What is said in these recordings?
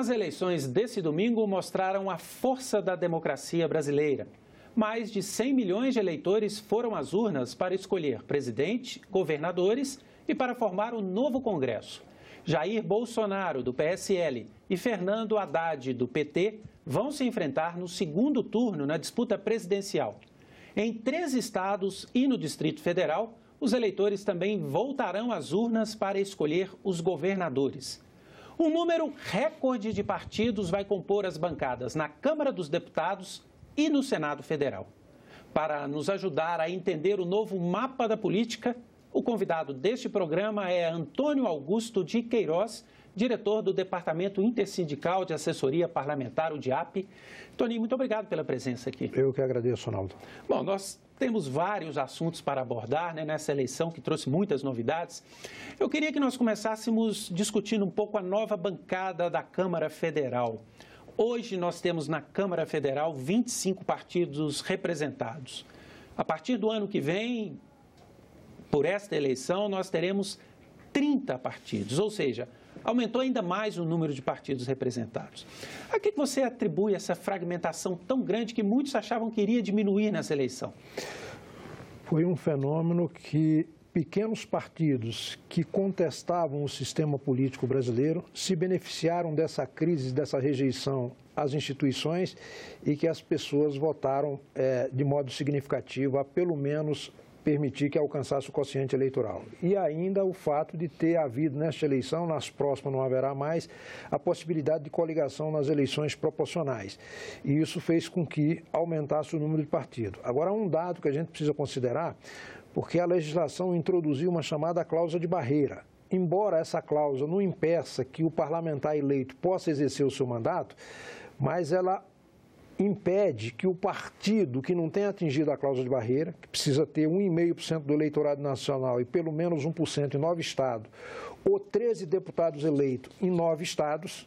As eleições desse domingo mostraram a força da democracia brasileira. Mais de 100 milhões de eleitores foram às urnas para escolher presidente, governadores e para formar o novo Congresso. Jair Bolsonaro, do PSL, e Fernando Haddad, do PT, vão se enfrentar no segundo turno na disputa presidencial. Em 3 estados e no Distrito Federal, os eleitores também voltarão às urnas para escolher os governadores. Um número recorde de partidos vai compor as bancadas na Câmara dos Deputados e no Senado Federal. Para nos ajudar a entender o novo mapa da política, o convidado deste programa é Antônio Augusto de Queiroz, diretor do Departamento Intersindical de Assessoria Parlamentar, o DIAP. Toninho, muito obrigado pela presença aqui. Eu que agradeço, Ronaldo. Bom, nós temos vários assuntos para abordar, nessa eleição que trouxe muitas novidades. Eu queria que nós começássemos discutindo um pouco a nova bancada da Câmara Federal. Hoje nós temos na Câmara Federal 25 partidos representados. A partir do ano que vem, por esta eleição, nós teremos 30 partidos, ou seja, aumentou ainda mais o número de partidos representados. A que você atribui essa fragmentação tão grande que muitos achavam que iria diminuir nessa eleição? Foi um fenômeno que pequenos partidos que contestavam o sistema político brasileiro se beneficiaram dessa crise, dessa rejeição às instituições e que as pessoas votaram de modo significativo a pelo menos permitir que alcançasse o quociente eleitoral. E ainda o fato de ter havido nesta eleição, nas próximas não haverá mais, a possibilidade de coligação nas eleições proporcionais. E isso fez com que aumentasse o número de partidos. Agora, um dado que a gente precisa considerar, porque a legislação introduziu uma chamada cláusula de barreira. Embora essa cláusula não impeça que o parlamentar eleito possa exercer o seu mandato, mas ela impede que o partido que não tenha atingido a cláusula de barreira, que precisa ter 1,5% do eleitorado nacional e pelo menos 1% em 9 estados, ou 13 deputados eleitos em 9 estados,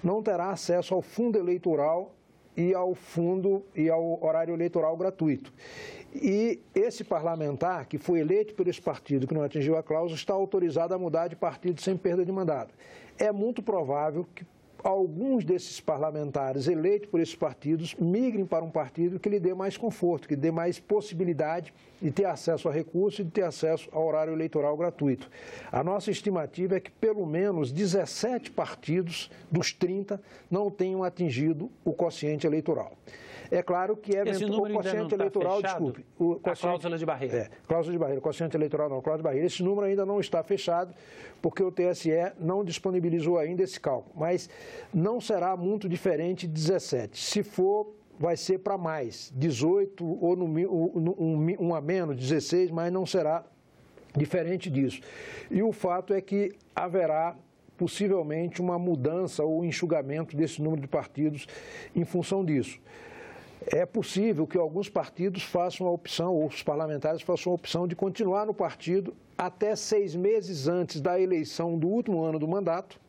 não terá acesso ao fundo eleitoral e ao horário eleitoral gratuito. E esse parlamentar, que foi eleito por esse partido que não atingiu a cláusula, está autorizado a mudar de partido sem perda de mandato. É muito provável que alguns desses parlamentares eleitos por esses partidos migrem para um partido que lhe dê mais conforto, que lhe dê mais possibilidade de ter acesso a recursos e de ter acesso ao horário eleitoral gratuito. A nossa estimativa é que pelo menos 17 partidos dos 30 não tenham atingido o quociente eleitoral. É claro que o quociente eleitoral, desculpe, a cláusula de barreira. Cláusula de barreira, quociente eleitoral não, cláusula de barreira. Esse número ainda não está fechado, porque o TSE não disponibilizou ainda esse cálculo, mas não será muito diferente de 17. Se for, vai ser para mais, 18 ou um a menos, 16, mas não será diferente disso. E o fato é que haverá possivelmente uma mudança ou enxugamento desse número de partidos em função disso. É possível que alguns partidos façam a opção, ou os parlamentares façam a opção de continuar no partido até 6 meses antes da eleição do último ano do mandato,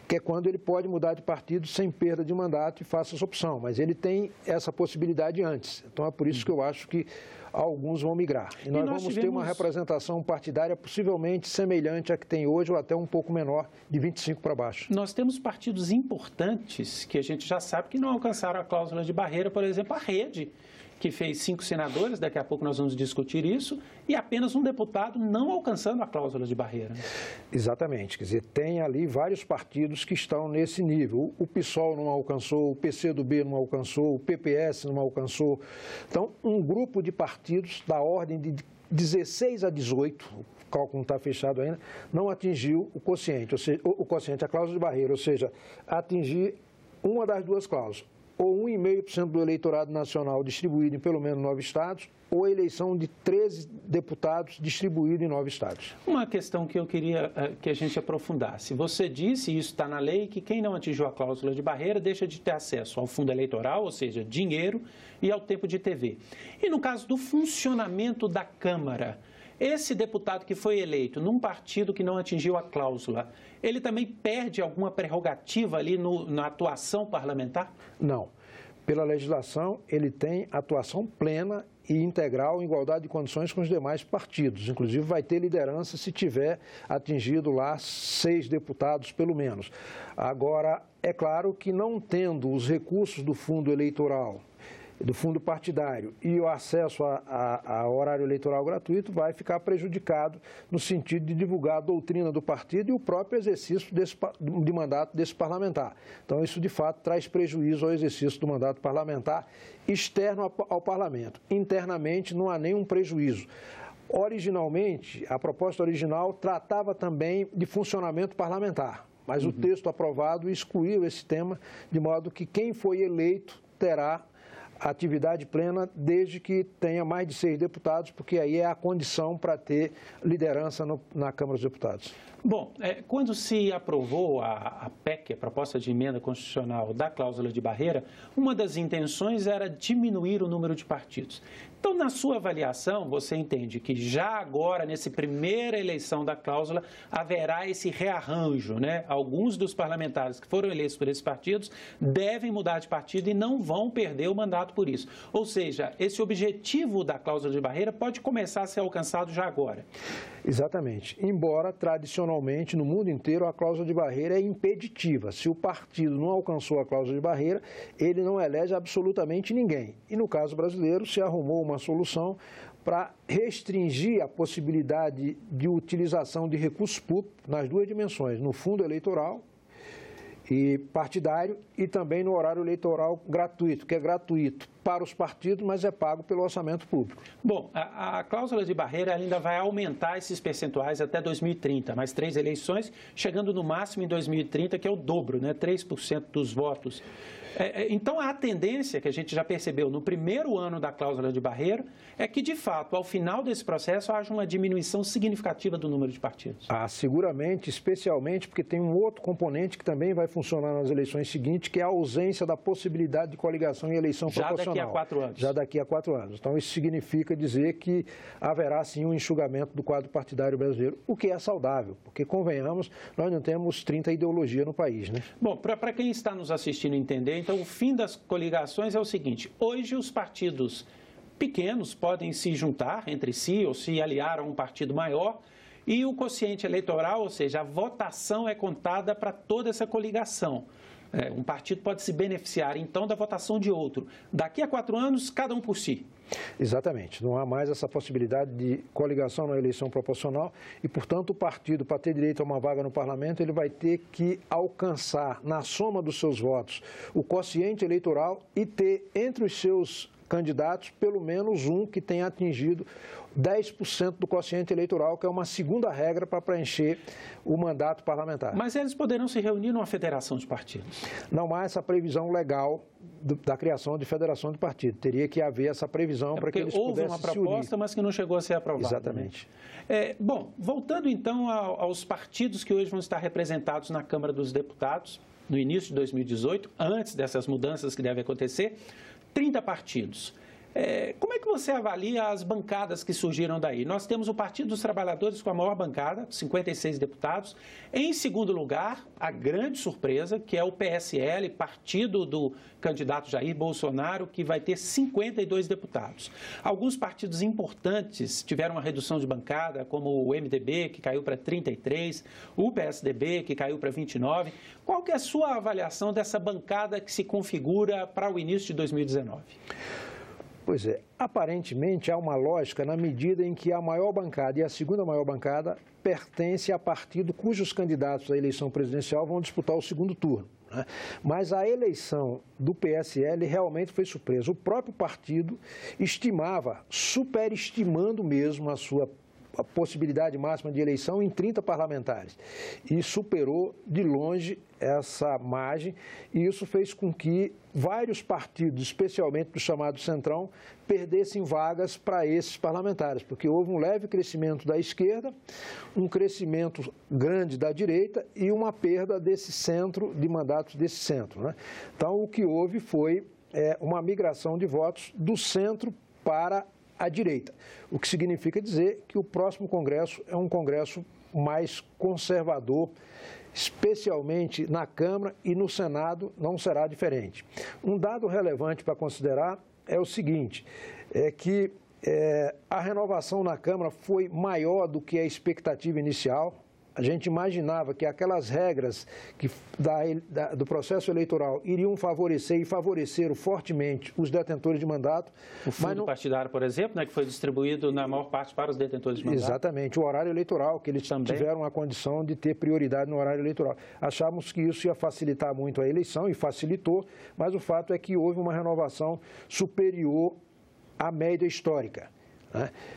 que é quando ele pode mudar de partido sem perda de mandato e faça essa opção. Mas ele tem essa possibilidade antes. Então é por isso que eu acho que alguns vão migrar. E nós vamos ter uma representação partidária possivelmente semelhante à que tem hoje ou até um pouco menor, de 25 para baixo. Nós temos partidos importantes que a gente já sabe que não alcançaram a cláusula de barreira, por exemplo, a Rede, que fez 5 senadores, daqui a pouco nós vamos discutir isso, e apenas um deputado não alcançando a cláusula de barreira. Exatamente, quer dizer, tem ali vários partidos que estão nesse nível. O PSOL não alcançou, o PCdoB não alcançou, o PPS não alcançou. Então, um grupo de partidos da ordem de 16 a 18, o cálculo não está fechado ainda, não atingiu o quociente, ou seja, a cláusula de barreira, ou seja, atingir uma das duas cláusulas. Ou 1,5% do eleitorado nacional distribuído em pelo menos 9 estados, ou eleição de 13 deputados distribuídos em 9 estados. Uma questão que eu queria que a gente aprofundasse. Você disse, e isso está na lei, que quem não atingiu a cláusula de barreira deixa de ter acesso ao fundo eleitoral, ou seja, dinheiro, e ao tempo de TV. E no caso do funcionamento da Câmara, esse deputado que foi eleito num partido que não atingiu a cláusula, ele também perde alguma prerrogativa ali na atuação parlamentar? Não. Pela legislação, ele tem atuação plena e integral em igualdade de condições com os demais partidos. Inclusive, vai ter liderança se tiver atingido lá 6 deputados, pelo menos. Agora, é claro que não tendo os recursos do fundo eleitoral, do fundo partidário e o acesso a horário eleitoral gratuito, vai ficar prejudicado no sentido de divulgar a doutrina do partido e o próprio exercício de mandato desse parlamentar. Então, isso, de fato, traz prejuízo ao exercício do mandato parlamentar externo ao parlamento. Internamente, não há nenhum prejuízo. Originalmente, a proposta original tratava também de funcionamento parlamentar, mas o texto aprovado excluiu esse tema, de modo que quem foi eleito terá atividade plena desde que tenha mais de 6 deputados, porque aí é a condição para ter liderança na Câmara dos Deputados. Bom, quando se aprovou a PEC, a proposta de emenda constitucional da cláusula de barreira, uma das intenções era diminuir o número de partidos. Então, na sua avaliação, você entende que já agora, nessa primeira eleição da cláusula, haverá esse rearranjo, né? Alguns dos parlamentares que foram eleitos por esses partidos devem mudar de partido e não vão perder o mandato por isso. Ou seja, esse objetivo da cláusula de barreira pode começar a ser alcançado já agora. Exatamente. Embora, tradicionalmente, no mundo inteiro, a cláusula de barreira é impeditiva. Se o partido não alcançou a cláusula de barreira, ele não elege absolutamente ninguém. E, no caso brasileiro, se arrumou uma solução para restringir a possibilidade de utilização de recursos públicos nas 2 dimensões, no fundo eleitoral e partidário e também no horário eleitoral gratuito, que é gratuito para os partidos, mas é pago pelo orçamento público. Bom, a cláusula de barreira ainda vai aumentar esses percentuais até 2030, mais 3 eleições, chegando no máximo em 2030, que é o dobro, né? 3% dos votos. Então, a tendência que a gente já percebeu no primeiro ano da cláusula de barreira é que, de fato, ao final desse processo, haja uma diminuição significativa do número de partidos. Seguramente, especialmente porque tem um outro componente que também vai funcionar nas eleições seguintes, que é a ausência da possibilidade de coligação em eleição proporcional. Já daqui a 4 anos. Já daqui a 4 anos. Então, isso significa dizer que haverá, sim, um enxugamento do quadro partidário brasileiro, o que é saudável, porque, convenhamos, nós não temos 30 ideologias no país, né? Bom, para quem está nos assistindo entender, então, o fim das coligações é o seguinte: hoje os partidos pequenos podem se juntar entre si ou se aliar a um partido maior e o quociente eleitoral, ou seja, a votação é contada para toda essa coligação. Um partido pode se beneficiar, então, da votação de outro. Daqui a 4 anos, cada um por si. Exatamente. Não há mais essa possibilidade de coligação na eleição proporcional e, portanto, o partido, para ter direito a uma vaga no parlamento, ele vai ter que alcançar, na soma dos seus votos, o quociente eleitoral e ter entre os seus candidatos pelo menos um que tenha atingido 10% do quociente eleitoral, que é uma segunda regra para preencher o mandato parlamentar. Mas eles poderão se reunir numa federação de partidos? Não há essa previsão legal da criação de federação de partido. Teria que haver essa previsão para que eles pudessem se unir. Houve uma proposta, mas que não chegou a ser aprovada. Exatamente. Né? Bom, voltando então aos partidos que hoje vão estar representados na Câmara dos Deputados, no início de 2018, antes dessas mudanças que devem acontecer, 30 partidos. Como é que você avalia as bancadas que surgiram daí? Nós temos o Partido dos Trabalhadores com a maior bancada, 56 deputados. Em segundo lugar, a grande surpresa, que é o PSL, partido do candidato Jair Bolsonaro, que vai ter 52 deputados. Alguns partidos importantes tiveram uma redução de bancada, como o MDB, que caiu para 33, o PSDB, que caiu para 29. Qual que é a sua avaliação dessa bancada que se configura para o início de 2019? Pois é, aparentemente há uma lógica na medida em que a maior bancada e a segunda maior bancada pertencem a partido cujos candidatos à eleição presidencial vão disputar o segundo turno, né? Mas a eleição do PSL realmente foi surpresa. O próprio partido estimava, superestimando mesmo a possibilidade máxima de eleição em 30 parlamentares e superou de longe essa margem, e isso fez com que vários partidos, especialmente do chamado Centrão, perdessem vagas para esses parlamentares, porque houve um leve crescimento da esquerda, um crescimento grande da direita e uma perda desse centro, de mandatos desse centro, né? Então, o que houve foi uma migração de votos do centro para à direita, o que significa dizer que o próximo Congresso é um Congresso mais conservador, especialmente na Câmara, e no Senado não será diferente. Um dado relevante para considerar é o seguinte, é que a renovação na Câmara foi maior do que a expectativa inicial. A gente imaginava que aquelas regras do processo eleitoral iriam favorecer e favoreceram fortemente os detentores de mandato. O fundo partidário, por exemplo, né, que foi distribuído na maior parte para os detentores de mandato. Exatamente, o horário eleitoral, que eles tiveram a condição de ter prioridade no horário eleitoral. Achávamos que isso ia facilitar muito a eleição e facilitou, mas o fato é que houve uma renovação superior à média histórica.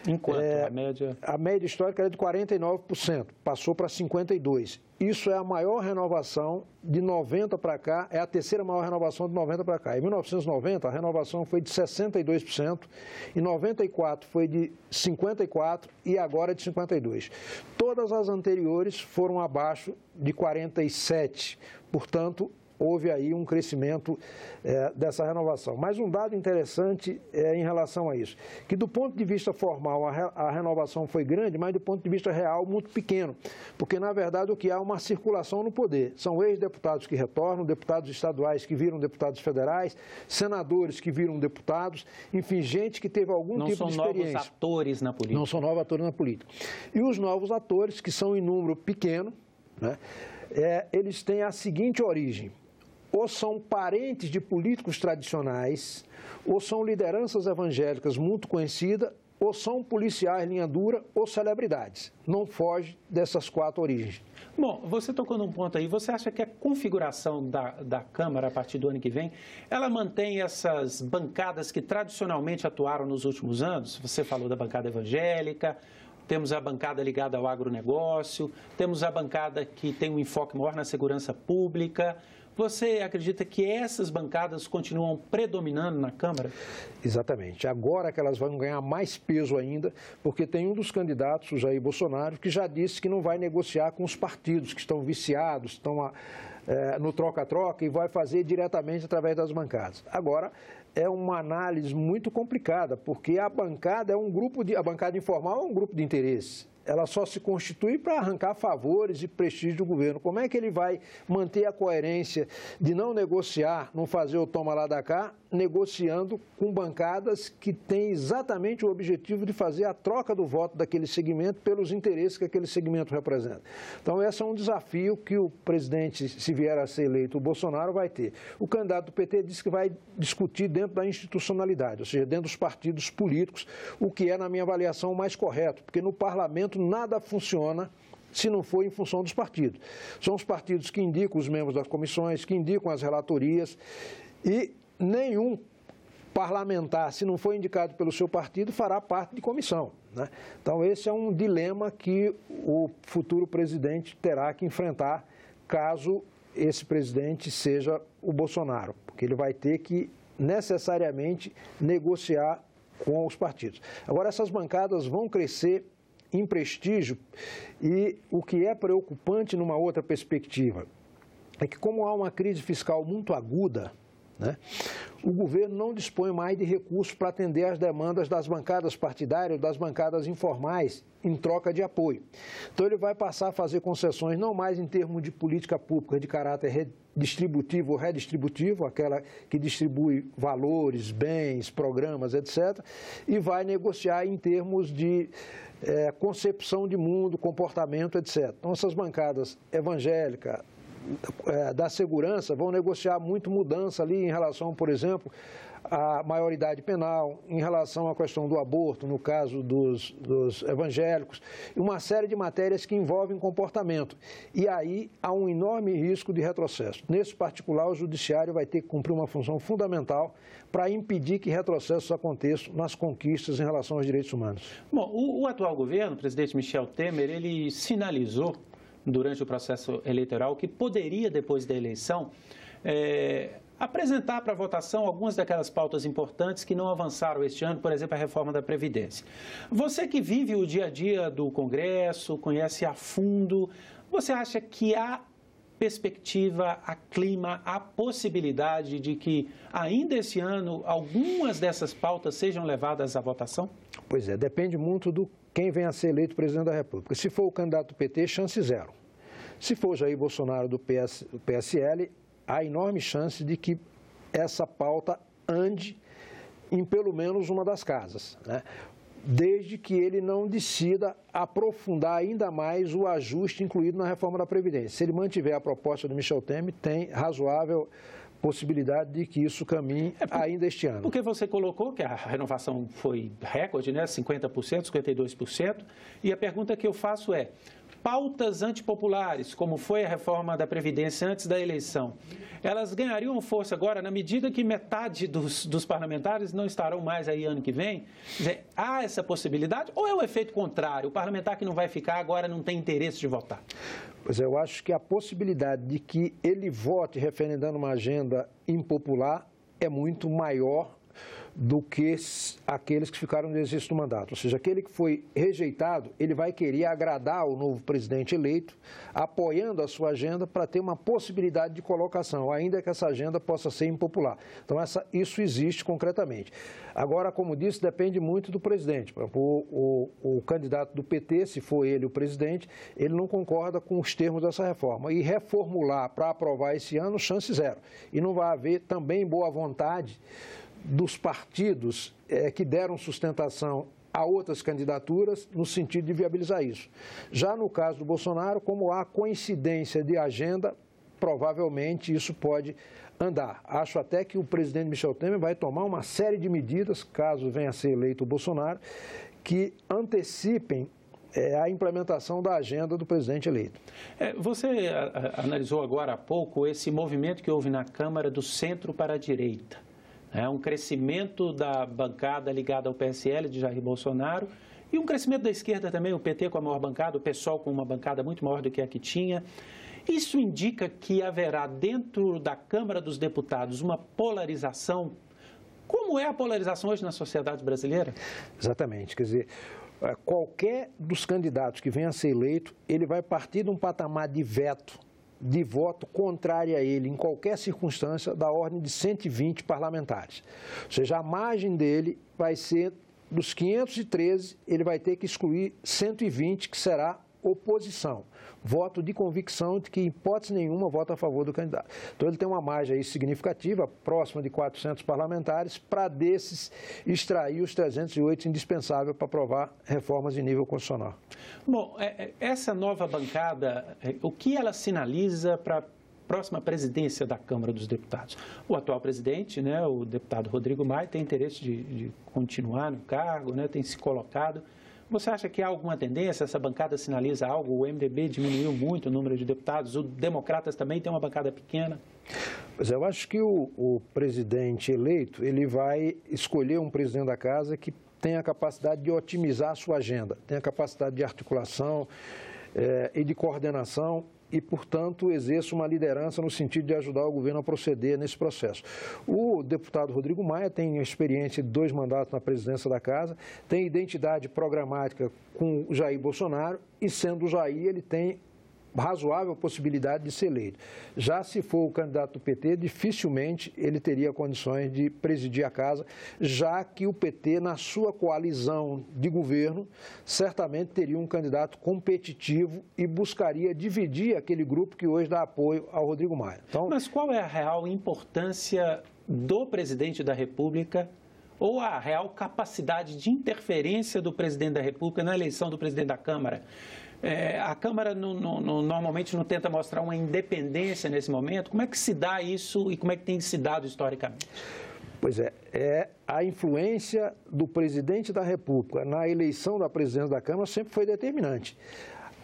Enquanto a média... A média histórica era de 49%, passou para 52%. Isso é a maior renovação de 90 para cá, é a terceira maior renovação de 90 para cá. Em 1990, a renovação foi de 62%, em 94 foi de 54% e agora é de 52%. Todas as anteriores foram abaixo de 47%, portanto, houve aí um crescimento dessa renovação. Mas um dado interessante em relação a isso, que do ponto de vista formal a renovação foi grande, mas do ponto de vista real muito pequeno, porque na verdade o que há é uma circulação no poder. São ex-deputados que retornam, deputados estaduais que viram deputados federais, senadores que viram deputados, enfim, gente que teve algum tipo de experiência. Não são novos atores na política. Não são novos atores na política. E os novos atores, que são em número pequeno, né, eles têm a seguinte origem: ou são parentes de políticos tradicionais, ou são lideranças evangélicas muito conhecidas, ou são policiais linha dura, ou celebridades. Não foge dessas quatro origens. Bom, você tocou num ponto aí. Você acha que a configuração da Câmara, a partir do ano que vem, ela mantém essas bancadas que tradicionalmente atuaram nos últimos anos? Você falou da bancada evangélica, temos a bancada ligada ao agronegócio, temos a bancada que tem um enfoque maior na segurança pública. Você acredita que essas bancadas continuam predominando na Câmara? Exatamente. Agora que elas vão ganhar mais peso ainda, porque tem um dos candidatos, o Jair Bolsonaro, que já disse que não vai negociar com os partidos que estão viciados, estão no troca-troca, e vai fazer diretamente através das bancadas. Agora, é uma análise muito complicada, porque a bancada a bancada informal é um grupo de interesse. Ela só se constitui para arrancar favores e prestígio do governo. Como é que ele vai manter a coerência de não negociar, não fazer o toma lá da cá, negociando com bancadas que têm exatamente o objetivo de fazer a troca do voto daquele segmento pelos interesses que aquele segmento representa? Então, esse é um desafio que o presidente, se vier a ser eleito, o Bolsonaro, vai ter. O candidato do PT disse que vai discutir dentro da institucionalidade, ou seja, dentro dos partidos políticos, o que é, na minha avaliação, o mais correto, porque no parlamento nada funciona se não for em função dos partidos. São os partidos que indicam os membros das comissões, que indicam as relatorias, e nenhum parlamentar, se não for indicado pelo seu partido, fará parte de comissão, né? Então, esse é um dilema que o futuro presidente terá que enfrentar, caso esse presidente seja o Bolsonaro, porque ele vai ter que necessariamente negociar com os partidos. Agora, essas bancadas vão crescer em prestígio, e o que é preocupante numa outra perspectiva é que, como há uma crise fiscal muito aguda, né, o governo não dispõe mais de recursos para atender às demandas das bancadas partidárias, das bancadas informais, em troca de apoio. Então, ele vai passar a fazer concessões não mais em termos de política pública de caráter distributivo ou redistributivo, aquela que distribui valores, bens, programas, etc., e vai negociar em termos de concepção de mundo, comportamento, etc. Então, essas bancadas evangélicas, da segurança, vão negociar muito mudança ali em relação, por exemplo, à maioridade penal, em relação à questão do aborto, no caso dos evangélicos, e uma série de matérias que envolvem comportamento. E aí há um enorme risco de retrocesso. Nesse particular, o judiciário vai ter que cumprir uma função fundamental para impedir que retrocessos aconteçam nas conquistas em relação aos direitos humanos. Bom, o atual governo, o presidente Michel Temer, ele sinalizou durante o processo eleitoral que poderia, depois da eleição, apresentar para votação algumas daquelas pautas importantes que não avançaram este ano, por exemplo, a reforma da Previdência. Você que vive o dia a dia do Congresso, conhece a fundo, você acha que há perspectiva, há clima, há possibilidade de que ainda esse ano algumas dessas pautas sejam levadas à votação? Pois é, depende muito do quem venha a ser eleito presidente da República. Se for o candidato do PT, chance zero. Se for Jair Bolsonaro do PSL, há enorme chance de que essa pauta ande em pelo menos uma das casas, né? Desde que ele não decida aprofundar ainda mais o ajuste incluído na reforma da Previdência. Se ele mantiver a proposta do Michel Temer, tem razoável possibilidade de que isso caminhe ainda este ano. Porque você colocou que a renovação foi recorde, né? 50%, 52%, e a pergunta que eu faço é, pautas antipopulares, como foi a reforma da Previdência antes da eleição, elas ganhariam força agora na medida que metade dos parlamentares não estarão mais aí ano que vem? Quer dizer, há essa possibilidade ou é o efeito contrário? O parlamentar que não vai ficar agora não tem interesse de votar? Pois é, eu acho que a possibilidade de que ele vote referendando uma agenda impopular é muito maior do que aqueles que ficaram no exercício do mandato. Ou seja, aquele que foi rejeitado, ele vai querer agradar o novo presidente eleito, apoiando a sua agenda para ter uma possibilidade de colocação, ainda que essa agenda possa ser impopular. Então, isso existe concretamente. Agora, como disse, depende muito do presidente. O candidato do PT, se for ele o presidente, ele não concorda com os termos dessa reforma. E reformular para aprovar esse ano, chance zero. E não vai haver também boa vontade dos partidos que deram sustentação a outras candidaturas no sentido de viabilizar isso. Já no caso do Bolsonaro, como há coincidência de agenda, provavelmente isso pode andar. Acho até que o presidente Michel Temer vai tomar uma série de medidas, caso venha a ser eleito o Bolsonaro, que antecipem a implementação da agenda do presidente eleito. Você analisou agora há pouco esse movimento que houve na Câmara do centro para a direita. Um crescimento da bancada ligada ao PSL de Jair Bolsonaro e um crescimento da esquerda também, o PT com a maior bancada, o PSOL com uma bancada muito maior do que a que tinha. Isso indica que haverá dentro da Câmara dos Deputados uma polarização. Como é a polarização hoje na sociedade brasileira? Exatamente, quer dizer, qualquer dos candidatos que venha a ser eleito, ele vai partir de um patamar de veto, de voto contrário a ele, em qualquer circunstância, da ordem de 120 parlamentares. Ou seja, a margem dele vai ser, dos 513, ele vai ter que excluir 120, que será oposição. Voto de convicção de que, em hipótese nenhuma, vota a favor do candidato. Então, ele tem uma margem aí significativa, próxima de 400 parlamentares, para desses extrair os 308 indispensáveis para aprovar reformas em nível constitucional. Bom, essa nova bancada, o que ela sinaliza para a próxima presidência da Câmara dos Deputados? O atual presidente, né, o deputado Rodrigo Maia, tem interesse de continuar no cargo, né, tem se colocado. Você acha que há alguma tendência? Essa bancada sinaliza algo? O MDB diminuiu muito o número de deputados, os democratas também têm uma bancada pequena. Pois é, eu acho que o presidente eleito, ele vai escolher um presidente da casa que tenha a capacidade de otimizar a sua agenda, tenha a capacidade de articulação e de coordenação e, portanto, exerça uma liderança no sentido de ajudar o governo a proceder nesse processo. O deputado Rodrigo Maia tem experiência de 2 mandatos na presidência da Casa, tem identidade programática com o Jair Bolsonaro e, sendo o Jair, ele tem razoável possibilidade de ser eleito. Já se for o candidato do PT, dificilmente ele teria condições de presidir a casa, já que o PT, na sua coalizão de governo, certamente teria um candidato competitivo e buscaria dividir aquele grupo que hoje dá apoio ao Rodrigo Maia. Então, mas qual é a real importância do presidente da República ou a real capacidade de interferência do presidente da República na eleição do presidente da Câmara? A Câmara normalmente não tenta mostrar uma independência nesse momento. Como é que se dá isso e como é que tem se dado historicamente? Pois é a influência do presidente da República na eleição da presidência da Câmara sempre foi determinante.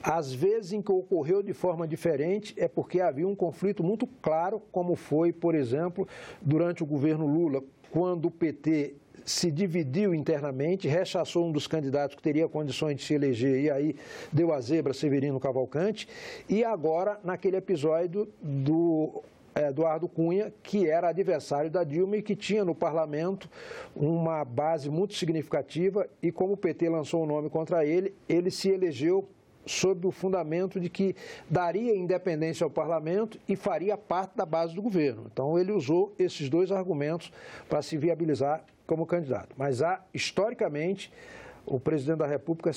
Às vezes em que ocorreu de forma diferente é porque havia um conflito muito claro, como foi, por exemplo, durante o governo Lula, quando o PT se dividiu internamente, rechaçou um dos candidatos que teria condições de se eleger e aí deu a zebra Severino Cavalcante, e agora naquele episódio do Eduardo Cunha, que era adversário da Dilma e que tinha no parlamento uma base muito significativa, e como o PT lançou o nome contra ele, ele se elegeu sob o fundamento de que daria independência ao parlamento e faria parte da base do governo. Então, ele usou esses dois argumentos para se viabilizar como candidato. Mas, historicamente, o presidente da República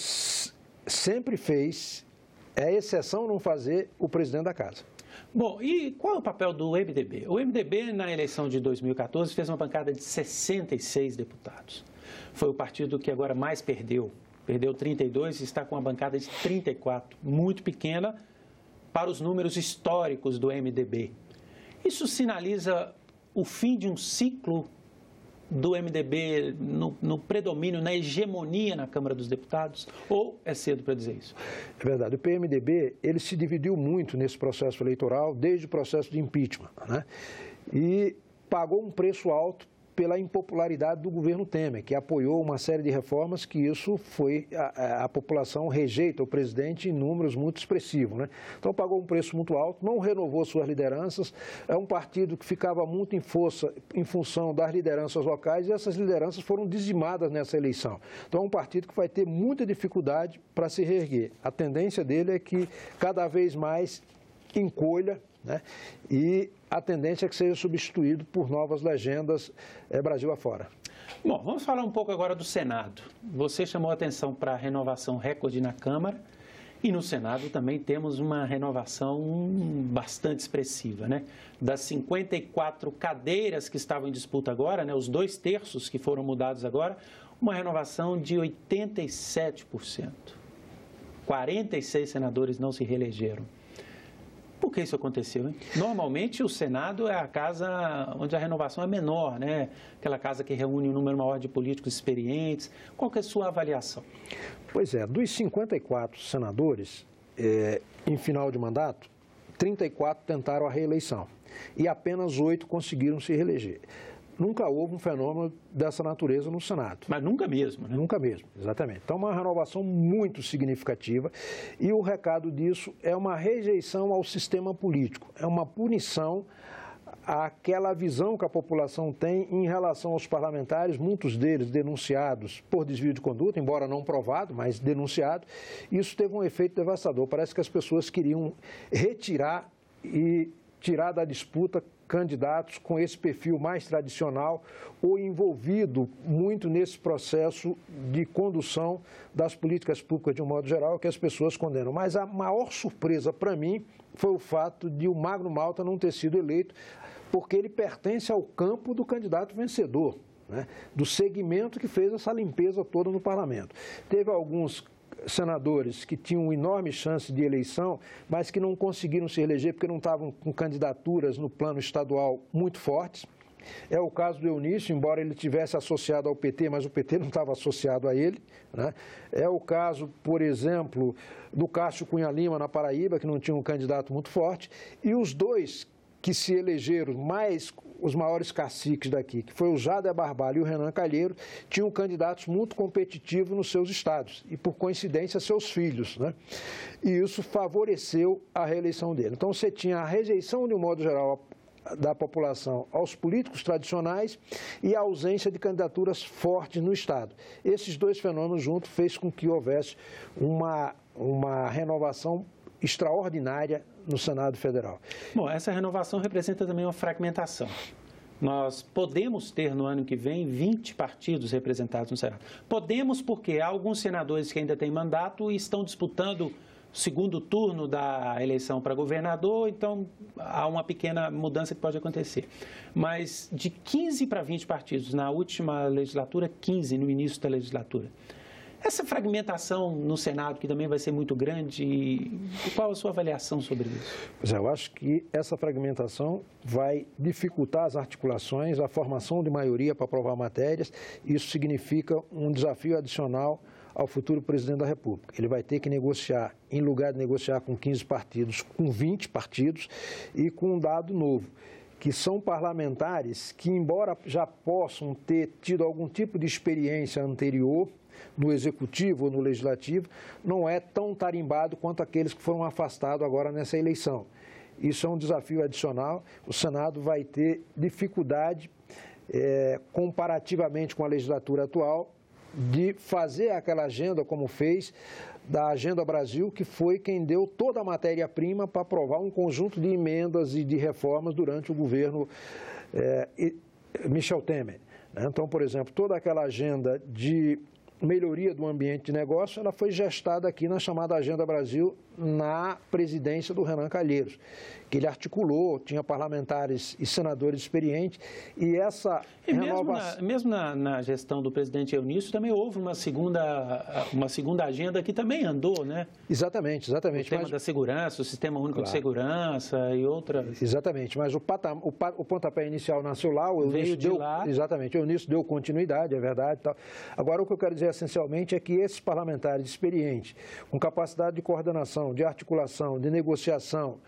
sempre fez, é exceção não fazer, o presidente da casa. Bom, e qual é o papel do MDB? O MDB, na eleição de 2014, fez uma bancada de 66 deputados. Foi o partido que agora mais perdeu 32 e está com uma bancada de 34, muito pequena para os números históricos do MDB. Isso sinaliza o fim de um ciclo do MDB no predomínio, na hegemonia na Câmara dos Deputados? Ou é cedo para dizer isso? É verdade. O PMDB, ele se dividiu muito nesse processo eleitoral, desde o processo de impeachment, né? E pagou um preço alto pela impopularidade do governo Temer, que apoiou uma série de reformas que isso foi, a população rejeita o presidente em números muito expressivos, né? Então pagou um preço muito alto, não renovou suas lideranças, é um partido que ficava muito em força em função das lideranças locais e essas lideranças foram dizimadas nessa eleição. Então é um partido que vai ter muita dificuldade para se reerguer. A tendência dele é que cada vez mais encolha, né? E a tendência é que seja substituído por novas legendas Brasil afora. Bom, vamos falar um pouco agora do Senado. Você chamou a atenção para a renovação recorde na Câmara e no Senado também temos uma renovação bastante expressiva, né? Das 54 cadeiras que estavam em disputa agora, né, os 2/3 que foram mudados agora, uma renovação de 87%. 46 senadores não se reelegeram. Por que isso aconteceu, hein? Normalmente o Senado é a casa onde a renovação é menor, né? Aquela casa que reúne um número maior de políticos experientes. Qual que é a sua avaliação? Pois é, dos 54 senadores, em final de mandato, 34 tentaram a reeleição e apenas 8 conseguiram se reeleger. Nunca houve um fenômeno dessa natureza no Senado. Mas nunca mesmo, né? Nunca mesmo, exatamente. Então, uma renovação muito significativa e o recado disso é uma rejeição ao sistema político, é uma punição àquela visão que a população tem em relação aos parlamentares, muitos deles denunciados por desvio de conduta, embora não provado, mas denunciado. Isso teve um efeito devastador. Parece que as pessoas queriam retirar e tirar da disputa candidatos com esse perfil mais tradicional ou envolvido muito nesse processo de condução das políticas públicas de um modo geral, que as pessoas condenam. Mas a maior surpresa para mim foi o fato de o Magno Malta não ter sido eleito, porque ele pertence ao campo do candidato vencedor, né? Do segmento que fez essa limpeza toda no parlamento. Teve alguns senadores que tinham enorme chance de eleição, mas que não conseguiram se eleger porque não estavam com candidaturas no plano estadual muito fortes. É o caso do Eunício, embora ele tivesse associado ao PT, mas o PT não estava associado a ele, né? É o caso, por exemplo, do Cássio Cunha Lima, na Paraíba, que não tinha um candidato muito forte. E os dois que se elegeram mais os maiores caciques daqui, que foi o Jader Barbalho e o Renan Calheiro, tinham candidatos muito competitivos nos seus estados e, por coincidência, seus filhos, né? E isso favoreceu a reeleição dele. Então, você tinha a rejeição, de um modo geral, da população aos políticos tradicionais e a ausência de candidaturas fortes no estado. Esses dois fenômenos juntos fez com que houvesse uma renovação extraordinária no Senado Federal. Bom, essa renovação representa também uma fragmentação. Nós podemos ter no ano que vem 20 partidos representados no Senado. Podemos porque há alguns senadores que ainda têm mandato e estão disputando o segundo turno da eleição para governador, então há uma pequena mudança que pode acontecer. Mas de 15 para 20 partidos na última legislatura, 15 no início da legislatura. Essa fragmentação no Senado, que também vai ser muito grande, qual a sua avaliação sobre isso? Pois é, eu acho que essa fragmentação vai dificultar as articulações, a formação de maioria para aprovar matérias. Isso significa um desafio adicional ao futuro presidente da República. Ele vai ter que negociar, em lugar de negociar com 15 partidos, com 20 partidos e com um dado novo, que são parlamentares que, embora já possam ter tido algum tipo de experiência anterior, no Executivo ou no Legislativo, não é tão tarimbado quanto aqueles que foram afastados agora nessa eleição. Isso é um desafio adicional. O Senado vai ter dificuldade, comparativamente com a legislatura atual, de fazer aquela agenda como fez da Agenda Brasil, que foi quem deu toda a matéria-prima para aprovar um conjunto de emendas e de reformas durante o governo Michel Temer. Então, por exemplo, toda aquela agenda de melhoria do ambiente de negócio, ela foi gestada aqui na chamada Agenda Brasil, na presidência do Renan Calheiros, que ele articulou, tinha parlamentares e senadores experientes, e essa renovação... Mesmo na gestão do presidente Eunício, também houve uma segunda agenda que também andou, né? Exatamente. O tema da segurança, o Sistema Único de Segurança e outras... Exatamente, mas o pontapé inicial nasceu lá, o Eunício deu... Lá. Exatamente, o Eunício deu continuidade, é verdade. Tal. Agora, o que eu quero dizer essencialmente é que esses parlamentares experientes, com capacidade de coordenação, de articulação, de negociação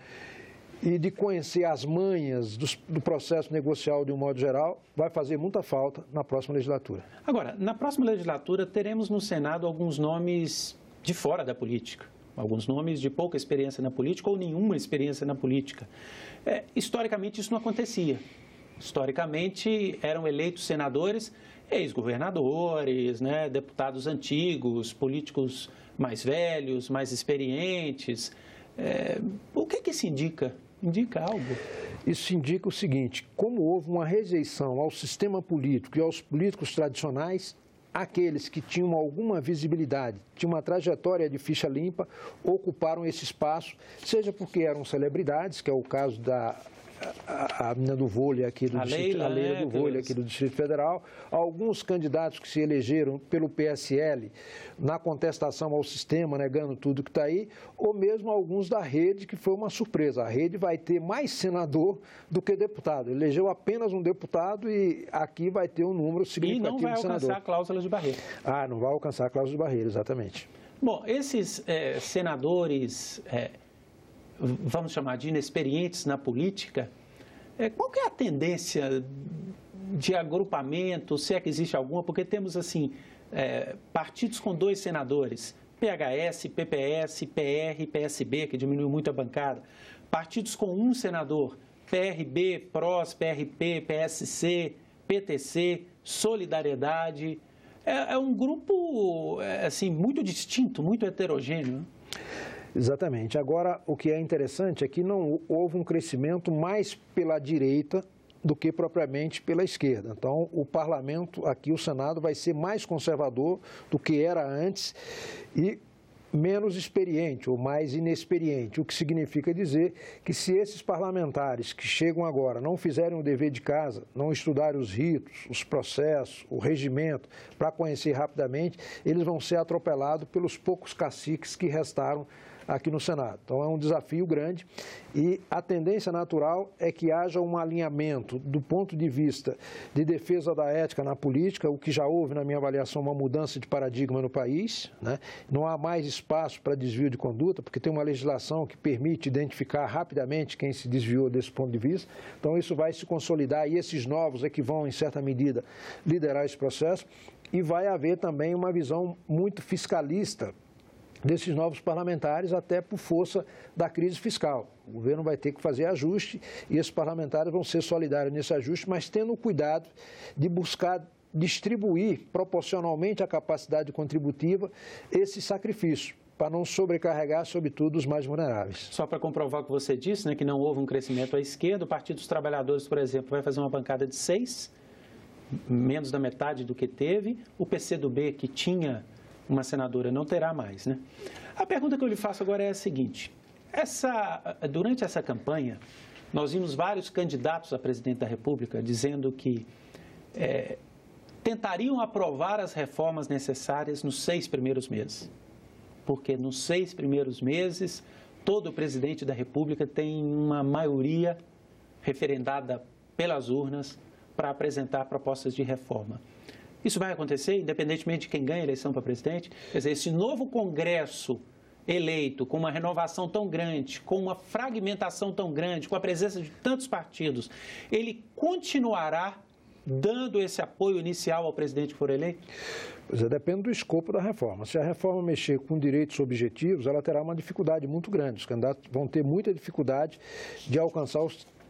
e de conhecer as manhas do processo negocial de um modo geral, vai fazer muita falta na próxima legislatura. Agora, na próxima legislatura, teremos no Senado alguns nomes de fora da política, alguns nomes de pouca experiência na política ou nenhuma experiência na política. Historicamente, isso não acontecia. Historicamente, eram eleitos senadores, ex-governadores, né, deputados antigos, políticos mais velhos, mais experientes. O que isso indica? Indica algo? Isso indica o seguinte: como houve uma rejeição ao sistema político e aos políticos tradicionais, aqueles que tinham alguma visibilidade, tinham uma trajetória de ficha limpa, ocuparam esse espaço, seja porque eram celebridades, que é o caso a menina do vôlei aqui do Distrito, a Leila do vôlei aqui do Distrito Federal, alguns candidatos que se elegeram pelo PSL na contestação ao sistema, negando tudo que está aí, ou mesmo alguns da Rede, que foi uma surpresa. A Rede vai ter mais senador do que deputado. Elegeu apenas um deputado e aqui vai ter um número significativo de senador. E não vai alcançar a cláusula de barreira. Não vai alcançar a cláusula de barreira, exatamente. Bom, esses senadores... vamos chamar de inexperientes na política, qual que é a tendência de agrupamento, se é que existe alguma? Porque temos, assim, partidos com 2 senadores, PHS, PPS, PR, PSB, que diminuiu muito a bancada, partidos com 1 senador, PRB, PROS, PRP, PSC, PTC, Solidariedade. É um grupo, assim, muito distinto, muito heterogêneo, né? Exatamente. Agora, o que é interessante é que não houve um crescimento mais pela direita do que propriamente pela esquerda. Então, o parlamento, aqui o Senado, vai ser mais conservador do que era antes e menos experiente ou mais inexperiente, o que significa dizer que se esses parlamentares que chegam agora não fizerem o dever de casa, não estudarem os ritos, os processos, o regimento, para conhecer rapidamente, eles vão ser atropelados pelos poucos caciques que restaram aqui no Senado. Então, é um desafio grande e a tendência natural é que haja um alinhamento do ponto de vista de defesa da ética na política, o que já houve, na minha avaliação, uma mudança de paradigma no país, né? Não há mais espaço para desvio de conduta, porque tem uma legislação que permite identificar rapidamente quem se desviou desse ponto de vista. Então, isso vai se consolidar e esses novos é que vão, em certa medida, liderar esse processo e vai haver também uma visão muito fiscalista desses novos parlamentares, até por força da crise fiscal. O governo vai ter que fazer ajuste e esses parlamentares vão ser solidários nesse ajuste, mas tendo o cuidado de buscar distribuir proporcionalmente à capacidade contributiva esse sacrifício, para não sobrecarregar, sobretudo, os mais vulneráveis. Só para comprovar o que você disse, né, que não houve um crescimento à esquerda, o Partido dos Trabalhadores, por exemplo, vai fazer uma bancada de 6, menos da metade do que teve. O PCdoB, que tinha uma senadora, não terá mais, né? A pergunta que eu lhe faço agora é a seguinte: durante essa campanha, nós vimos vários candidatos a presidente da República dizendo que tentariam aprovar as reformas necessárias nos 6 primeiros meses. Porque nos 6 primeiros meses, todo presidente da República tem uma maioria referendada pelas urnas para apresentar propostas de reforma. Isso vai acontecer, independentemente de quem ganha a eleição para presidente? Quer dizer, esse novo Congresso eleito, com uma renovação tão grande, com uma fragmentação tão grande, com a presença de tantos partidos, ele continuará dando esse apoio inicial ao presidente que for eleito? Pois é, depende do escopo da reforma. Se a reforma mexer com direitos objetivos, ela terá uma dificuldade muito grande. Os candidatos vão ter muita dificuldade de alcançar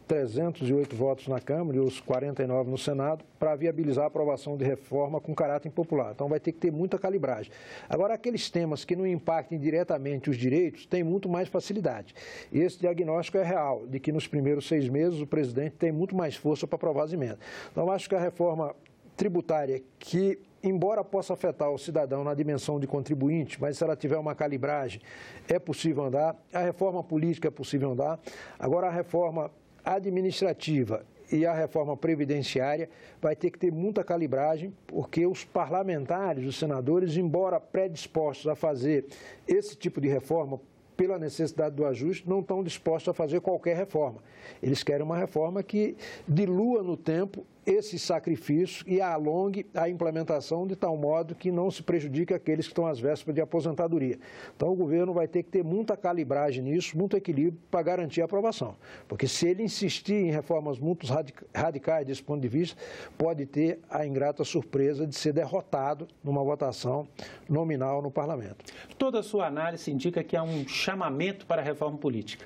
308 votos na Câmara e os 49 no Senado para viabilizar a aprovação de reforma com caráter impopular. Então, vai ter que ter muita calibragem. Agora, aqueles temas que não impactem diretamente os direitos têm muito mais facilidade. Esse diagnóstico é real, de que nos primeiros 6 meses o presidente tem muito mais força para aprovar as emendas. Então, acho que a reforma tributária, que embora possa afetar o cidadão na dimensão de contribuinte, mas se ela tiver uma calibragem, é possível andar. A reforma política é possível andar. Agora, a reforma administrativa e a reforma previdenciária vai ter que ter muita calibragem, porque os parlamentares, os senadores, embora predispostos a fazer esse tipo de reforma pela necessidade do ajuste, não estão dispostos a fazer qualquer reforma. Eles querem uma reforma que dilua no tempo esse sacrifício e alongue a implementação de tal modo que não se prejudique aqueles que estão às vésperas de aposentadoria. Então, o governo vai ter que ter muita calibragem nisso, muito equilíbrio para garantir a aprovação. Porque se ele insistir em reformas muito radicais desse ponto de vista, pode ter a ingrata surpresa de ser derrotado numa votação nominal no parlamento. Toda a sua análise indica que há um chamamento para a reforma política.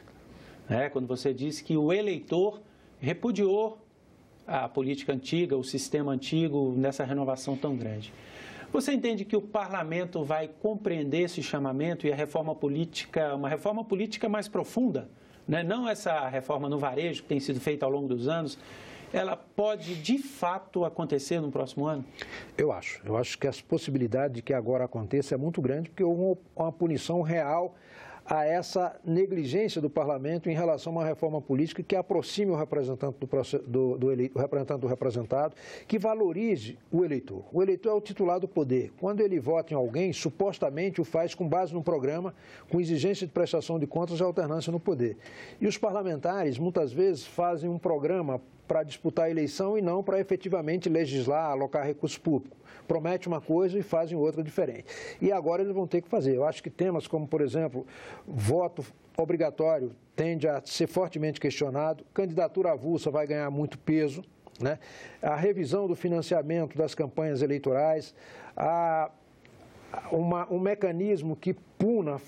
Quando você diz que o eleitor repudiou a política antiga, o sistema antigo, nessa renovação tão grande. Você entende que o parlamento vai compreender esse chamamento e a reforma política, uma reforma política mais profunda, né? Não essa reforma no varejo que tem sido feita ao longo dos anos, ela pode de fato acontecer no próximo ano? Eu acho que as possibilidades de que agora aconteça é muito grande, porque houve uma punição real a essa negligência do parlamento em relação a uma reforma política que aproxime o representante o representante do representado, que valorize o eleitor. O eleitor é o titular do poder. Quando ele vota em alguém, supostamente o faz com base num programa, com exigência de prestação de contas e alternância no poder. E os parlamentares, muitas vezes, fazem um programa para disputar a eleição e não para efetivamente legislar, alocar recursos públicos. Promete uma coisa e fazem outra diferente. E agora eles vão ter que fazer. Eu acho que temas como, por exemplo, voto obrigatório tende a ser fortemente questionado, candidatura avulsa vai ganhar muito peso, né? A revisão do financiamento das campanhas eleitorais, um mecanismo que puna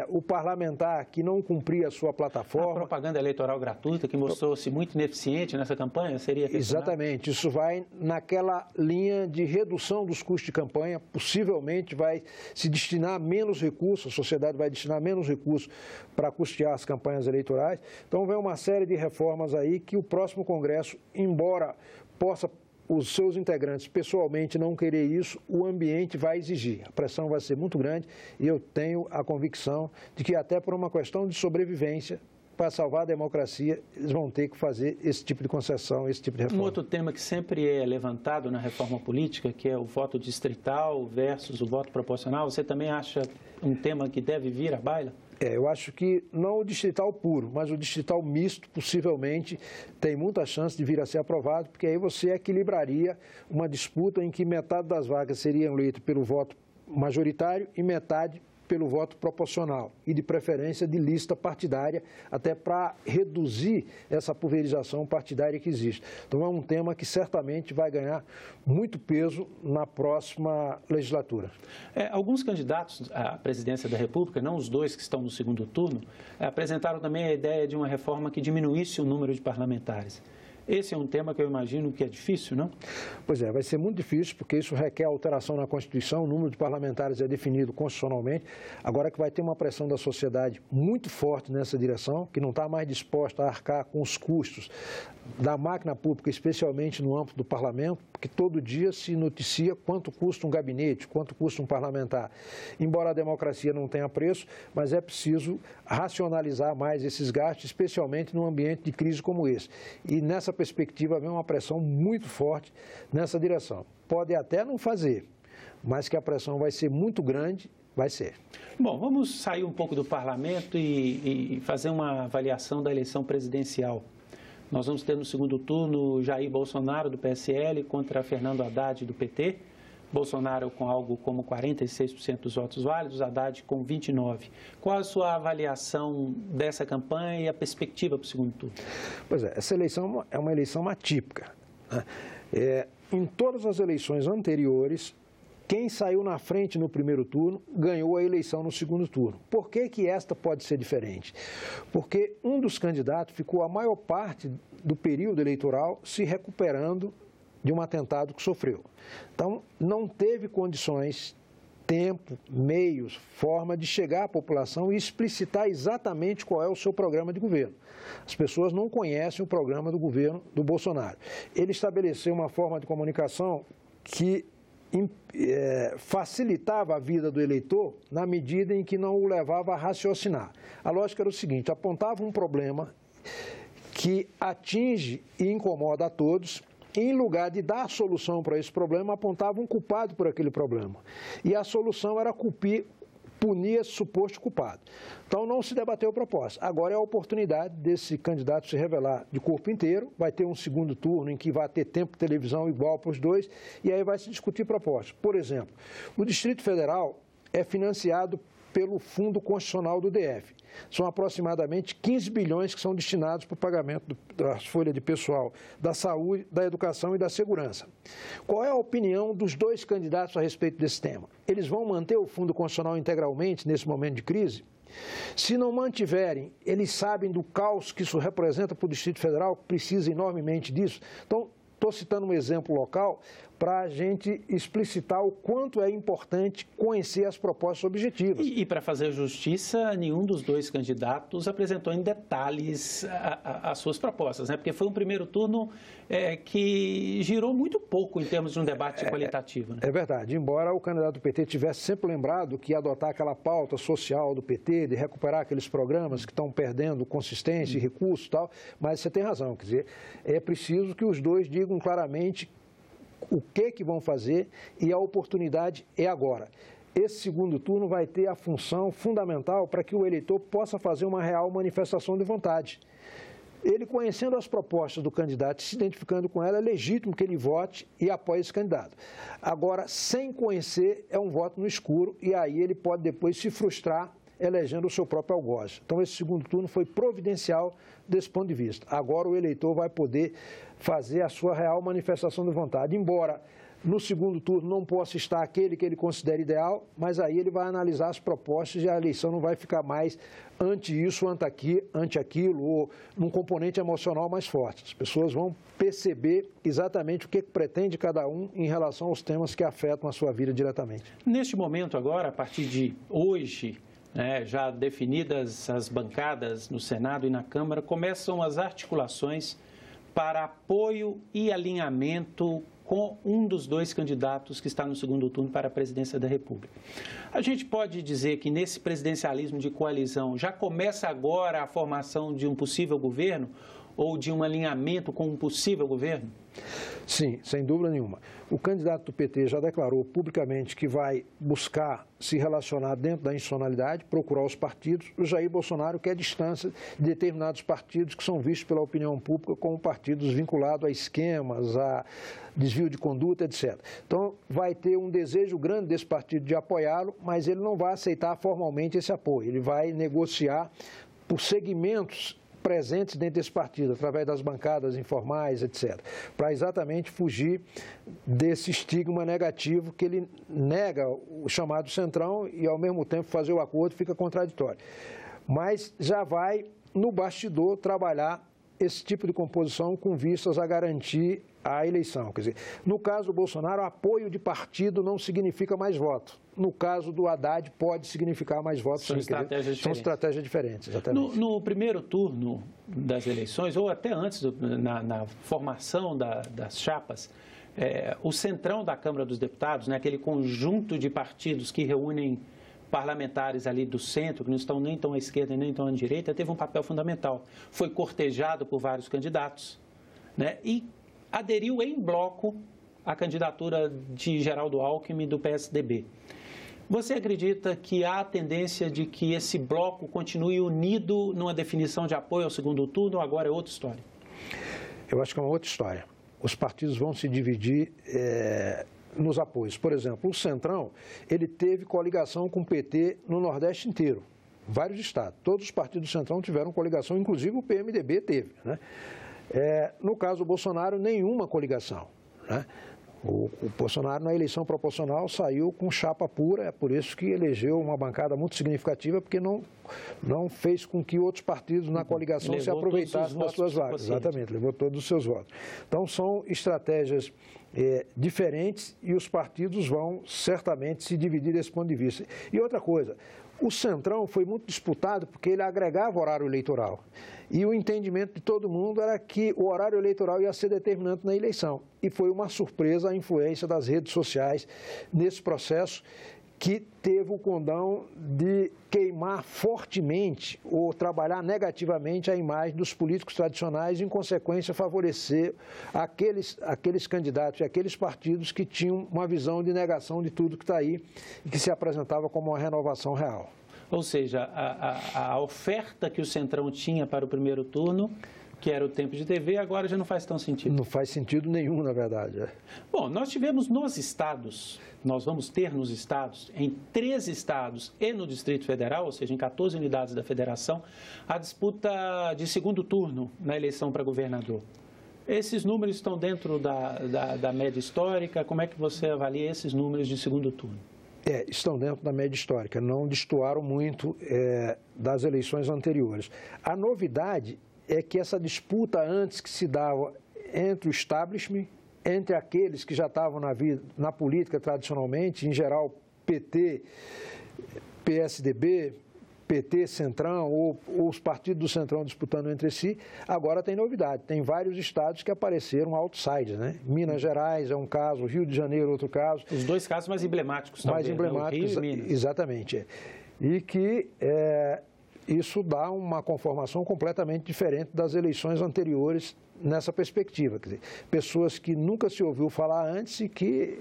o parlamentar que não cumpria a sua plataforma. A propaganda eleitoral gratuita, que mostrou-se muito ineficiente nessa campanha, seria questionado? Exatamente. Isso vai naquela linha de redução dos custos de campanha, possivelmente vai se destinar menos recursos, a sociedade vai destinar menos recursos para custear as campanhas eleitorais. Então, vem uma série de reformas aí que o próximo Congresso, embora possa os seus integrantes pessoalmente não querer isso, o ambiente vai exigir. A pressão vai ser muito grande e eu tenho a convicção de que até por uma questão de sobrevivência, para salvar a democracia, eles vão ter que fazer esse tipo de concessão, esse tipo de reforma. Um outro tema que sempre é levantado na reforma política, que é o voto distrital versus o voto proporcional, você também acha um tema que deve vir à baila? Eu acho que não o distrital puro, mas o distrital misto, possivelmente, tem muita chance de vir a ser aprovado, porque aí você equilibraria uma disputa em que metade das vagas seriam eleitas pelo voto majoritário e metade pelo voto proporcional e, de preferência, de lista partidária, até para reduzir essa pulverização partidária que existe. Então, é um tema que certamente vai ganhar muito peso na próxima legislatura. Alguns candidatos à presidência da República, não os dois que estão no segundo turno, apresentaram também a ideia de uma reforma que diminuísse o número de parlamentares. Esse é um tema que eu imagino que é difícil, não? Pois é, vai ser muito difícil, porque isso requer alteração na Constituição, o número de parlamentares é definido constitucionalmente. Agora que vai ter uma pressão da sociedade muito forte nessa direção, que não está mais disposta a arcar com os custos da máquina pública, especialmente no âmbito do parlamento, porque todo dia se noticia quanto custa um gabinete, quanto custa um parlamentar. Embora a democracia não tenha preço, mas é preciso racionalizar mais esses gastos, especialmente num ambiente de crise como esse. E nessa perspectiva vem uma pressão muito forte nessa direção. Pode até não fazer, mas que a pressão vai ser muito grande, vai ser. Bom, vamos sair um pouco do parlamento e fazer uma avaliação da eleição presidencial. Nós vamos ter no segundo turno Jair Bolsonaro, do PSL, contra Fernando Haddad, do PT. Bolsonaro com algo como 46% dos votos válidos, Haddad com 29%. Qual a sua avaliação dessa campanha e a perspectiva para o segundo turno? Pois é, essa eleição é uma eleição atípica, né? Em todas as eleições anteriores, quem saiu na frente no primeiro turno ganhou a eleição no segundo turno. Por que que esta pode ser diferente? Porque um dos candidatos ficou a maior parte do período eleitoral se recuperando de um atentado que sofreu. Então, não teve condições, tempo, meios, forma de chegar à população e explicitar exatamente qual é o seu programa de governo. As pessoas não conhecem o programa do governo do Bolsonaro. Ele estabeleceu uma forma de comunicação que facilitava a vida do eleitor na medida em que não o levava a raciocinar. A lógica era o seguinte: apontava um problema que atinge e incomoda a todos, e em lugar de dar solução para esse problema, apontava um culpado por aquele problema. E a solução era punir esse suposto culpado. Então, não se debateu a proposta. Agora é a oportunidade desse candidato se revelar de corpo inteiro, vai ter um segundo turno em que vai ter tempo de televisão igual para os dois, e aí vai se discutir propostas. Por exemplo, o Distrito Federal é financiado pelo Fundo Constitucional do DF. São aproximadamente 15 bilhões que são destinados para o pagamento das folhas de pessoal da saúde, da educação e da segurança. Qual é a opinião dos dois candidatos a respeito desse tema? Eles vão manter o Fundo Constitucional integralmente nesse momento de crise? Se não mantiverem, eles sabem do caos que isso representa para o Distrito Federal, que precisa enormemente disso. Então, estou citando um exemplo local para a gente explicitar o quanto é importante conhecer as propostas objetivas. E para fazer justiça, nenhum dos dois candidatos apresentou em detalhes as suas propostas, né? Porque foi um primeiro turno que girou muito pouco em termos de um debate qualitativo. Né? É verdade, embora o candidato do PT tivesse sempre lembrado que ia adotar aquela pauta social do PT, de recuperar aqueles programas que estão perdendo consistência e recursos e tal, mas você tem razão, quer dizer, é preciso que os dois digam claramente o que vão fazer, e a oportunidade é agora. Esse segundo turno vai ter a função fundamental para que o eleitor possa fazer uma real manifestação de vontade. Ele, conhecendo as propostas do candidato, se identificando com ela, é legítimo que ele vote e apoie esse candidato. Agora, sem conhecer, é um voto no escuro, e aí ele pode depois se frustrar elegendo o seu próprio algoz. Então, esse segundo turno foi providencial desse ponto de vista. Agora o eleitor vai poder fazer a sua real manifestação de vontade, embora no segundo turno não possa estar aquele que ele considera ideal, mas aí ele vai analisar as propostas e a eleição não vai ficar mais ante isso, ante aquilo, ou num componente emocional mais forte. As pessoas vão perceber exatamente o que pretende cada um em relação aos temas que afetam a sua vida diretamente. Neste momento agora, a partir de hoje, já definidas as bancadas no Senado e na Câmara, começam as articulações para apoio e alinhamento com um dos dois candidatos que está no segundo turno para a presidência da República. A gente pode dizer que nesse presidencialismo de coalizão já começa agora a formação de um possível governo ou de um alinhamento com um possível governo? Sim, sem dúvida nenhuma. O candidato do PT já declarou publicamente que vai buscar se relacionar dentro da institucionalidade, procurar os partidos. O Jair Bolsonaro quer distância de determinados partidos que são vistos pela opinião pública como partidos vinculados a esquemas, a desvio de conduta, etc. Então, vai ter um desejo grande desse partido de apoiá-lo, mas ele não vai aceitar formalmente esse apoio. Ele vai negociar por segmentos presentes dentro desse partido, através das bancadas informais, etc., para exatamente fugir desse estigma negativo que ele nega o chamado centrão e, ao mesmo tempo, fazer o acordo fica contraditório. Mas já vai, no bastidor, trabalhar esse tipo de composição com vistas a garantir a eleição. Quer dizer, no caso do Bolsonaro, apoio de partido não significa mais voto. No caso do Haddad, pode significar mais votos. São estratégias diferentes. São estratégias diferentes, exatamente. No primeiro turno das eleições, ou até antes, na formação das chapas, o centrão da Câmara dos Deputados, aquele conjunto de partidos que reúnem parlamentares ali do centro, que não estão nem tão à esquerda nem tão à direita, teve um papel fundamental. Foi cortejado por vários candidatos, e aderiu em bloco à candidatura de Geraldo Alckmin do PSDB. Você acredita que há a tendência de que esse bloco continue unido numa definição de apoio ao segundo turno ou agora é outra história? Eu acho que é uma outra história. Os partidos vão se dividir nos apoios. Por exemplo, o Centrão, ele teve coligação com o PT no Nordeste inteiro, vários estados. Todos os partidos do Centrão tiveram coligação, inclusive o PMDB teve. No caso do Bolsonaro, nenhuma coligação. O Bolsonaro, na eleição proporcional, saiu com chapa pura, é por isso que elegeu uma bancada muito significativa, porque não fez com que outros partidos na coligação se aproveitassem das suas vagas. Exatamente, levou todos os seus votos. Então, são estratégias diferentes e os partidos vão certamente se dividir desse ponto de vista. E outra coisa, o Centrão foi muito disputado porque ele agregava horário eleitoral. E o entendimento de todo mundo era que o horário eleitoral ia ser determinante na eleição. E foi uma surpresa a influência das redes sociais nesse processo, que teve o condão de queimar fortemente ou trabalhar negativamente a imagem dos políticos tradicionais e, em consequência, favorecer aqueles candidatos e aqueles partidos que tinham uma visão de negação de tudo que está aí e que se apresentava como uma renovação real. Ou seja, a oferta que o Centrão tinha para o primeiro turno, que era o tempo de TV, agora já não faz tão sentido. Não faz sentido nenhum, na verdade. Bom, nós tivemos nos estados, nós vamos ter nos estados, em 13 estados e no Distrito Federal, ou seja, em 14 unidades da federação, a disputa de segundo turno na eleição para governador. Esses números estão dentro da média histórica? Como é que você avalia esses números de segundo turno? Estão dentro da média histórica, não destoaram muito das eleições anteriores. A novidade é que essa disputa antes que se dava entre o establishment, entre aqueles que já estavam na política tradicionalmente, em geral PT, PSDB, PT, Centrão, ou os partidos do Centrão disputando entre si, agora tem novidade. Tem vários estados que apareceram outsiders, né? Minas Gerais é um caso, Rio de Janeiro outro caso. Os dois casos mais emblemáticos também, mais emblemáticos, né? O Rio e Minas. Exatamente. E que isso dá uma conformação completamente diferente das eleições anteriores nessa perspectiva. Quer dizer, pessoas que nunca se ouviu falar antes e que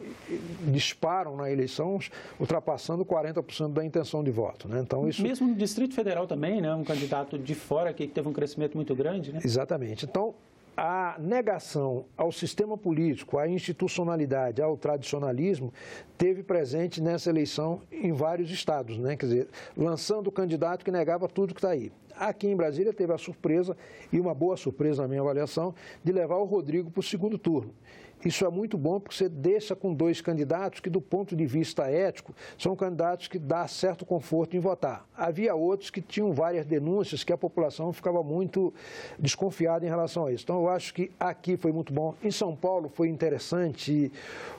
disparam na eleição, ultrapassando 40% da intenção de voto, né? Então, isso... Mesmo no Distrito Federal também, né? Um candidato de fora que teve um crescimento muito grande, né? Exatamente. Então, a negação ao sistema político, à institucionalidade, ao tradicionalismo, teve presente nessa eleição em vários estados, né? Quer dizer, lançando o candidato que negava tudo que está aí. Aqui em Brasília teve a surpresa, e uma boa surpresa na minha avaliação, de levar o Rodrigo para o segundo turno. Isso é muito bom porque você deixa com dois candidatos que, do ponto de vista ético, são candidatos que dá certo conforto em votar. Havia outros que tinham várias denúncias que a população ficava muito desconfiada em relação a isso. Então, eu acho que aqui foi muito bom. Em São Paulo foi interessante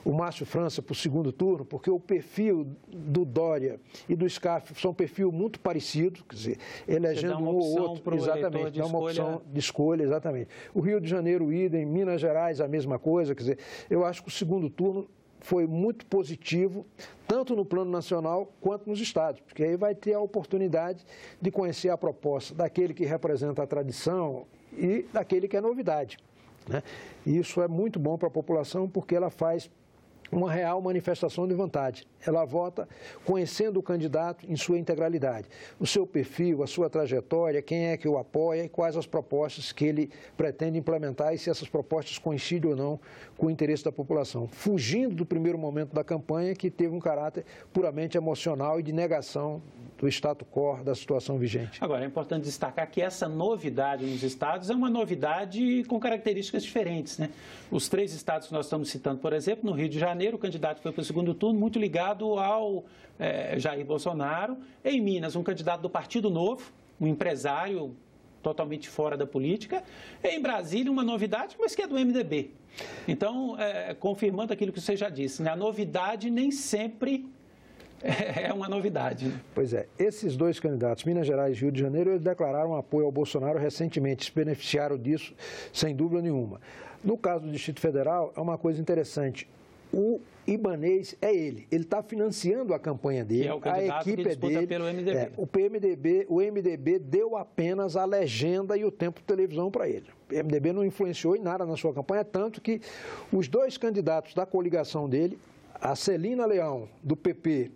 o Márcio França para o segundo turno, porque o perfil do Dória e do Scarfe são um perfil muito parecido, quer dizer, elegendo um ou outro, exatamente, dá uma opção de escolha, exatamente. O Rio de Janeiro, idem, Minas Gerais, a mesma coisa, quer dizer, eu acho que o segundo turno foi muito positivo, tanto no plano nacional quanto nos estados, porque aí vai ter a oportunidade de conhecer a proposta daquele que representa a tradição e daquele que é novidade, né? E isso é muito bom para a população porque ela faz uma real manifestação de vontade. Ela vota conhecendo o candidato em sua integralidade, o seu perfil, a sua trajetória, quem é que o apoia e quais as propostas que ele pretende implementar e se essas propostas coincidem ou não com o interesse da população, fugindo do primeiro momento da campanha que teve um caráter puramente emocional e de negação do status quo da situação vigente. Agora, é importante destacar que essa novidade nos estados é uma novidade com características diferentes, né? Os 3 estados que nós estamos citando, por exemplo, no Rio de Janeiro, o candidato foi para o segundo turno muito ligado ao Jair Bolsonaro. Em Minas, um candidato do Partido Novo, um empresário totalmente fora da política. Em Brasília, uma novidade, mas que é do MDB. Então, confirmando aquilo que você já disse, né? A novidade nem sempre é uma novidade. Pois é, esses 2 candidatos, Minas Gerais e Rio de Janeiro, eles declararam apoio ao Bolsonaro recentemente, se beneficiaram disso sem dúvida nenhuma. No caso do Distrito Federal, é uma coisa interessante. O Ibanez é ele está financiando a campanha dele, que é o candidato a equipe que disputa dele. Pelo MDB. O MDB deu apenas a legenda e o tempo de televisão para ele. O MDB não influenciou em nada na sua campanha, tanto que os 2 candidatos da coligação dele, a Celina Leão, do PP,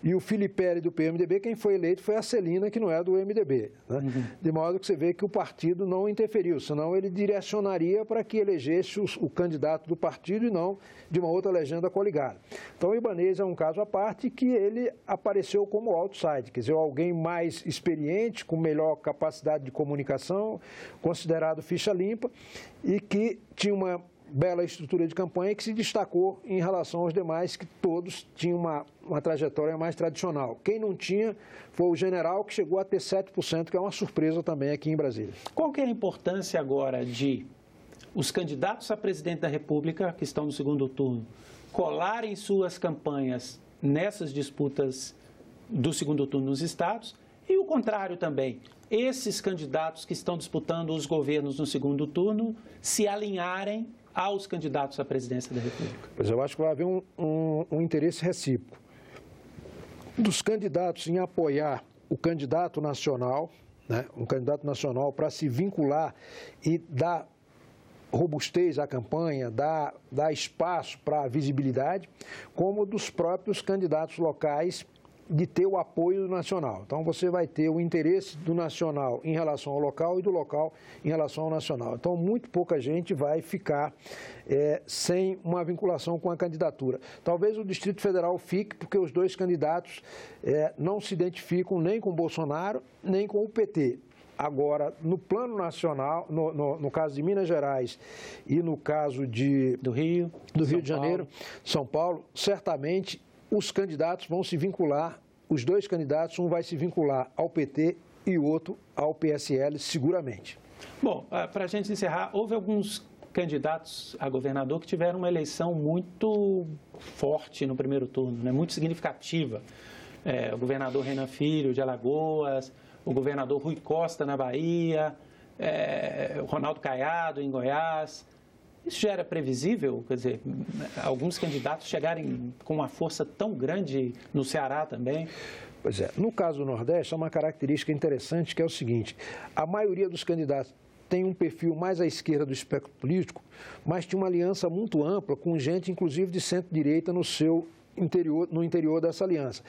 e o Filipelli, do PMDB, quem foi eleito foi a Celina, que não é do MDB, né? De modo que você vê que o partido não interferiu, senão ele direcionaria para que elegesse o candidato do partido e não de uma outra legenda coligada. Então, o Ibanez é um caso à parte que ele apareceu como outside, quer dizer, alguém mais experiente, com melhor capacidade de comunicação, considerado ficha limpa e que tinha uma bela estrutura de campanha que se destacou em relação aos demais, que todos tinham uma trajetória mais tradicional. Quem não tinha foi o general, que chegou a ter 7%, que é uma surpresa também aqui em Brasília. Qual que é a importância agora de os candidatos a presidente da República, que estão no segundo turno, colarem suas campanhas nessas disputas do segundo turno nos estados, e o contrário também, esses candidatos que estão disputando os governos no segundo turno se alinharem aos candidatos à presidência da República? Pois eu acho que vai haver um interesse recíproco dos candidatos em apoiar o candidato nacional, né, um candidato nacional para se vincular e dar robustez à campanha, dar espaço para a visibilidade, como dos próprios candidatos locais de ter o apoio do nacional. Então, você vai ter o interesse do nacional em relação ao local e do local em relação ao nacional. Então, muito pouca gente vai ficar sem uma vinculação com a candidatura. Talvez o Distrito Federal fique, porque os dois candidatos não se identificam nem com o Bolsonaro, nem com o PT. Agora, no plano nacional, no caso de Minas Gerais e no caso do Rio de Janeiro, São Paulo, certamente os candidatos vão se vincular, os dois candidatos, um vai se vincular ao PT e o outro ao PSL, seguramente. Bom, para a gente encerrar, houve alguns candidatos a governador que tiveram uma eleição muito forte no primeiro turno, né? Muito significativa. O governador Renan Filho, de Alagoas, o governador Rui Costa, na Bahia, o Ronaldo Caiado, em Goiás. Isso já era previsível? Quer dizer, alguns candidatos chegarem com uma força tão grande no Ceará também? Pois é. No caso do Nordeste, há uma característica interessante, que é o seguinte: a maioria dos candidatos tem um perfil mais à esquerda do espectro político, mas tinha uma aliança muito ampla com gente, inclusive, de centro-direita no interior dessa aliança.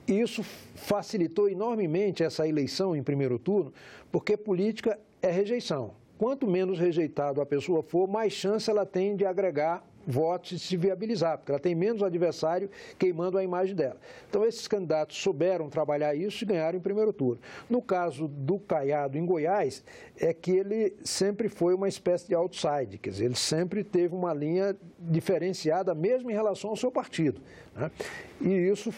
Isso facilitou enormemente essa eleição em primeiro turno, porque política é rejeição. Quanto menos rejeitado a pessoa for, mais chance ela tem de agregar votos e se viabilizar, porque ela tem menos adversário queimando a imagem dela. Então, esses candidatos souberam trabalhar isso e ganharam em primeiro turno. No caso do Caiado, em Goiás, é que ele sempre foi uma espécie de outside, quer dizer, ele sempre teve uma linha diferenciada, mesmo em relação ao seu partido, né? E isso,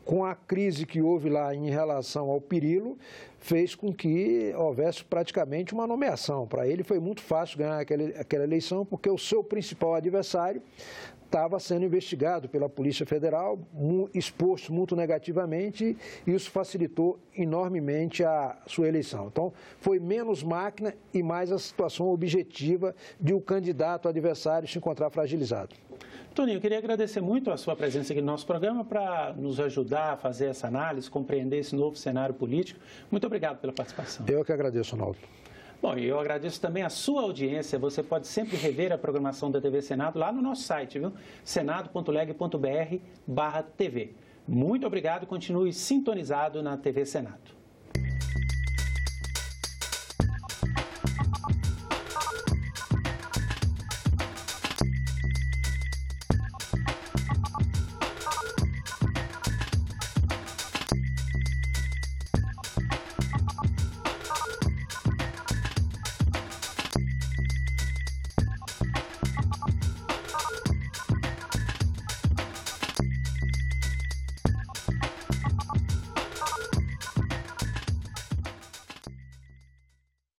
com a crise que houve lá em relação ao Perillo, fez com que houvesse praticamente uma nomeação. Para ele foi muito fácil ganhar aquela eleição, porque o seu principal adversário estava sendo investigado pela Polícia Federal, exposto muito negativamente, e isso facilitou enormemente a sua eleição. Então, foi menos máquina e mais a situação objetiva de o candidato adversário se encontrar fragilizado. Toninho, eu queria agradecer muito a sua presença aqui no nosso programa para nos ajudar a fazer essa análise, compreender esse novo cenário político. Muito obrigado pela participação. Eu que agradeço, Ronaldo. Bom, e eu agradeço também a sua audiência. Você pode sempre rever a programação da TV Senado lá no nosso site, viu? senado.leg.br/TV. Muito obrigado e continue sintonizado na TV Senado.